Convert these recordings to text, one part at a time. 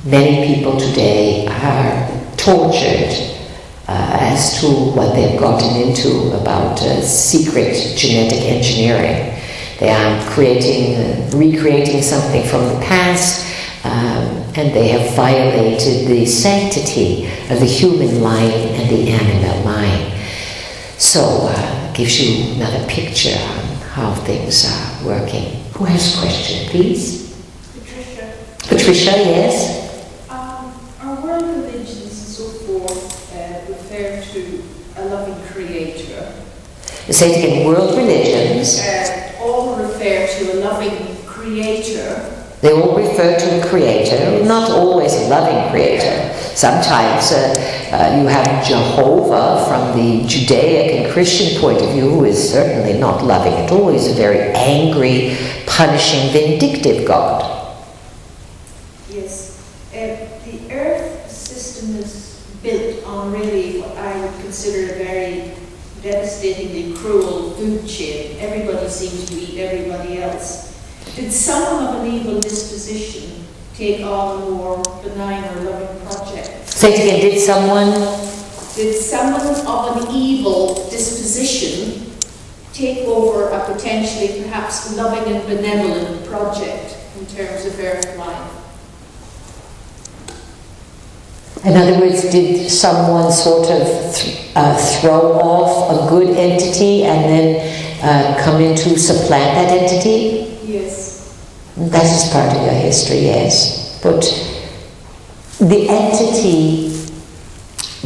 Many people today are tortured as to what they've gotten into about secret genetic engineering. They are recreating something from the past, and they have violated the sanctity of the human line and the animal line. So, gives you another picture on how things are working. Who has a question, please? Patricia. Patricia, yes? Our world religions and so forth refer to a loving creator. Say it again, world religions. All refer to a loving creator. They all refer to a creator, not always a loving creator. Sometimes you have Jehovah from the Judaic and Christian point of view, who is certainly not loving at all. He's a very angry, punishing, vindictive God. Yes. The Earth system is built on really what I would consider a very devastatingly cruel food chain. Everybody seems to eat everybody else. Did someone of an evil disposition take on a more benign or loving project? Say it again, did someone of an evil disposition take over a potentially perhaps loving and benevolent project in terms of Earth life? In other words, did someone sort of throw off a good entity and then come in to supplant that entity? Yes. That is part of your history, yes. But the entity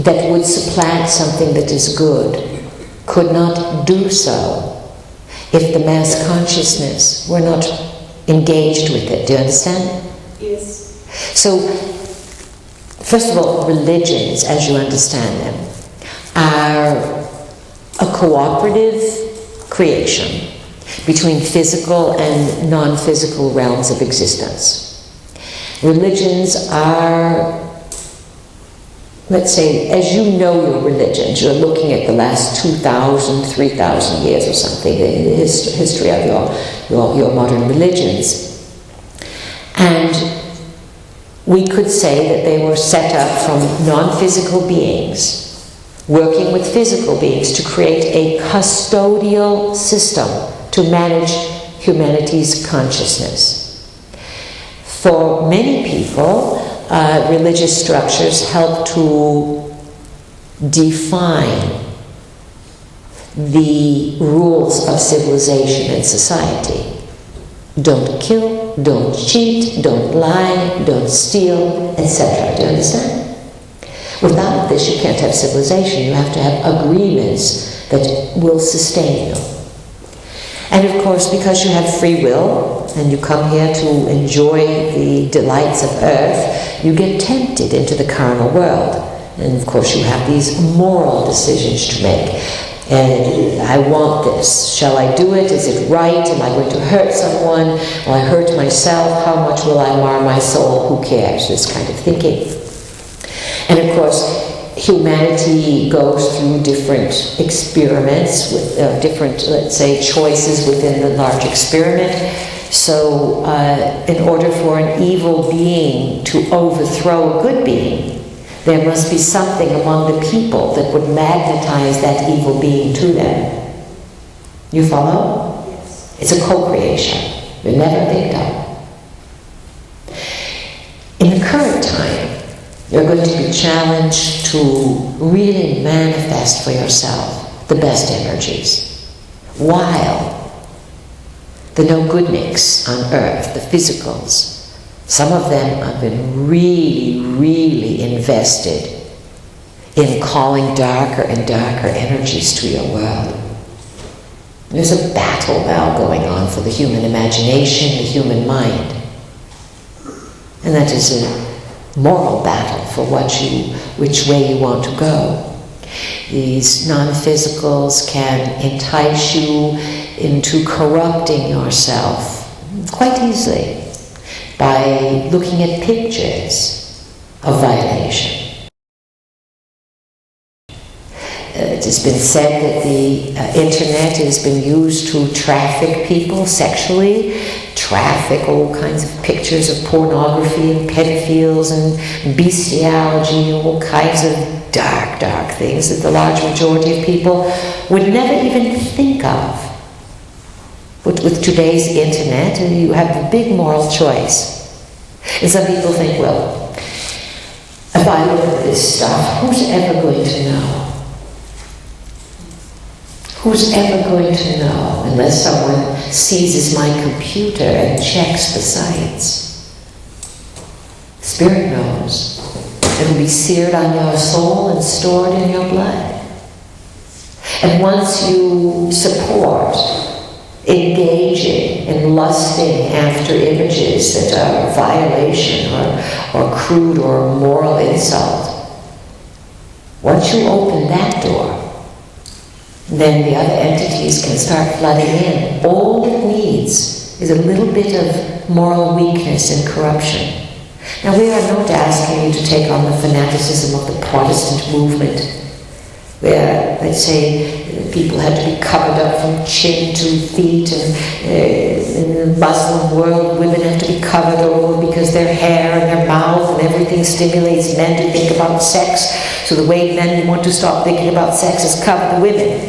that would supplant something that is good could not do so if the mass consciousness were not engaged with it. Do you understand? Yes. So, first of all, religions, as you understand them, are a cooperative creation between physical and non-physical realms of existence. Religions are, let's say, as you know your religions, you're looking at the last 2,000, 3,000 years or something, the history of your modern religions. And we could say that they were set up from non-physical beings working with physical beings to create a custodial system to manage humanity's consciousness. For many people, religious structures help to define the rules of civilization and society. Don't kill, don't cheat, don't lie, don't steal, etc. Do you understand? Without this, you can't have civilization. You have to have agreements that will sustain you. And of course, because you have free will, and you come here to enjoy the delights of earth, you get tempted into the carnal world. And of course, you have these moral decisions to make. And I want this. Shall I do it? Is it right? Am I going to hurt someone? Will I hurt myself? How much will I mar my soul? Who cares? This kind of thinking. And of course, humanity goes through different experiments with different, let's say, choices within the large experiment. So in order for an evil being to overthrow a good being, there must be something among the people that would magnetize that evil being to them. You follow? Yes. It's a co-creation. You're never picked up. In the current time, you're going to be challenged to really manifest for yourself the best energies. While the no-goodniks on earth, the physicals, some of them have been really, really invested in calling darker and darker energies to your world. There's a battle now going on for the human imagination, the human mind. And that is a moral battle for which way you want to go. These non-physicals can entice you into corrupting yourself quite easily by looking at pictures of violation. It has been said that the internet has been used to traffic people sexually, traffic all kinds of pictures of pornography and pedophiles and bestiality, all kinds of dark, dark things that the large majority of people would never even think of. But with today's internet, you have the big moral choice. And some people think, well, if I look at this stuff, who's ever going to know? Who's ever going to know unless someone seizes my computer and checks the sites? Spirit knows. It'll be seared on your soul and stored in your blood. And once you support engaging and lusting after images that are a violation or crude or moral insult, once you open that door, then the other entities can start flooding in. All it needs is a little bit of moral weakness and corruption. Now, we are not asking you to take on the fanaticism of the Protestant movement, where, let's say, people had to be covered up from chin to feet, and in the Muslim world, women have to be covered over because their hair and their mouth and everything stimulates men to think about sex. So the way men want to stop thinking about sex is cover the women.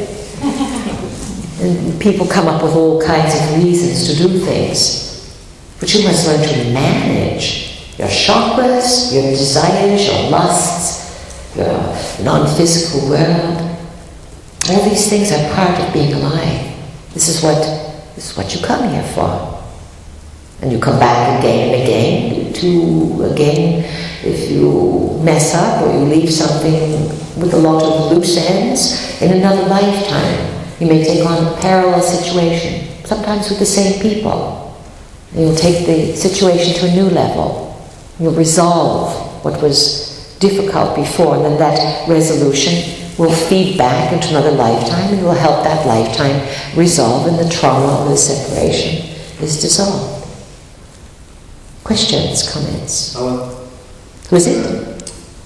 And people come up with all kinds of reasons to do things. But you must learn to manage your chakras, your desires, your lusts, your non-physical world. All these things are part of being alive. This is what you come here for. And you come back again and again, if you mess up or you leave something with a lot of loose ends, in another lifetime, you may take on a parallel situation, sometimes with the same people. And you'll take the situation to a new level. You'll resolve what was difficult before, and then that resolution will feed back into another lifetime and will help that lifetime resolve, and the trauma of the separation is dissolved. Questions, comments? Alan? Who is it?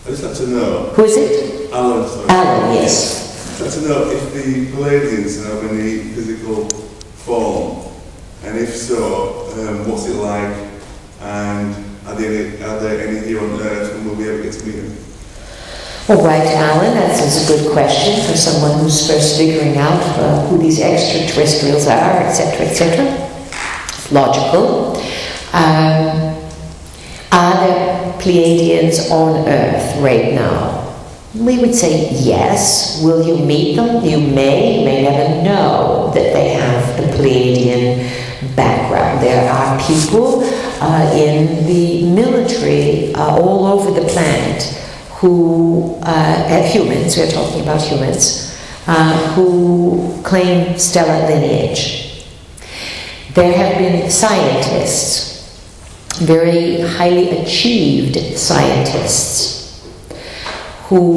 I just like to know. Who is it? Alan, sorry. Alan, yes. I'd like to know if the Palladians have any physical form, and if so, what's it like, and are there any here on Earth, and will we ever get to meet them? All right, Alan, that's a good question for someone who's first figuring out who these extraterrestrials are, etc., etc. It's logical. Are there Pleiadians on Earth right now? We would say yes. Will you meet them? You may never know that they have a Pleiadian background. There are people in the military all over the planet who, humans, we're talking about humans, who claim stellar lineage. There have been scientists, very highly achieved scientists, who,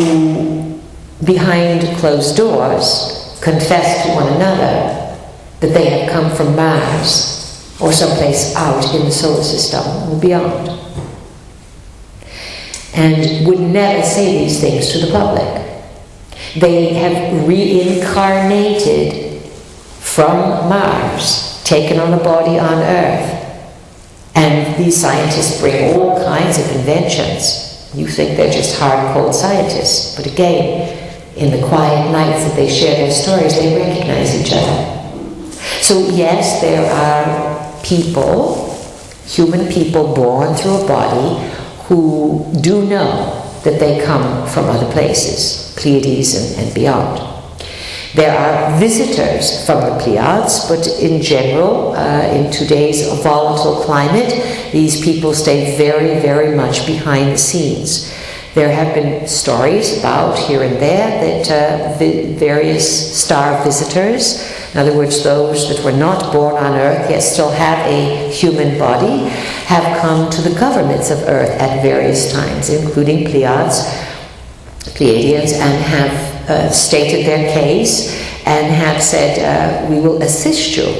behind closed doors, confess to one another that they have come from Mars or someplace out in the solar system and beyond, and would never say these things to the public. They have reincarnated from Mars, taken on a body on Earth, and these scientists bring all kinds of inventions. You think they're just hard, cold scientists, but again, in the quiet nights that they share their stories, they recognize each other. So yes, there are people, human people born through a body, who do know that they come from other places, Pleiades and beyond. There are visitors from the Pleiades, but in general, in today's volatile climate, these people stay very, very much behind the scenes. There have been stories about here and there that various star visitors, in other words, those that were not born on Earth yet still have a human body, have come to the governments of Earth at various times, including Pleiadians, and have stated their case and have said, we will assist you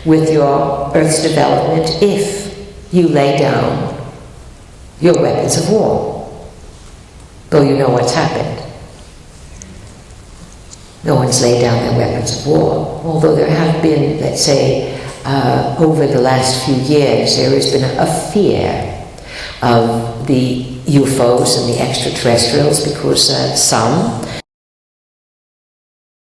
with your Earth's development if you lay down your weapons of war, though you know what's happened. No one's laid down their weapons of war. Although there have been, let's say, over the last few years, there has been a fear of the UFOs and the extraterrestrials because some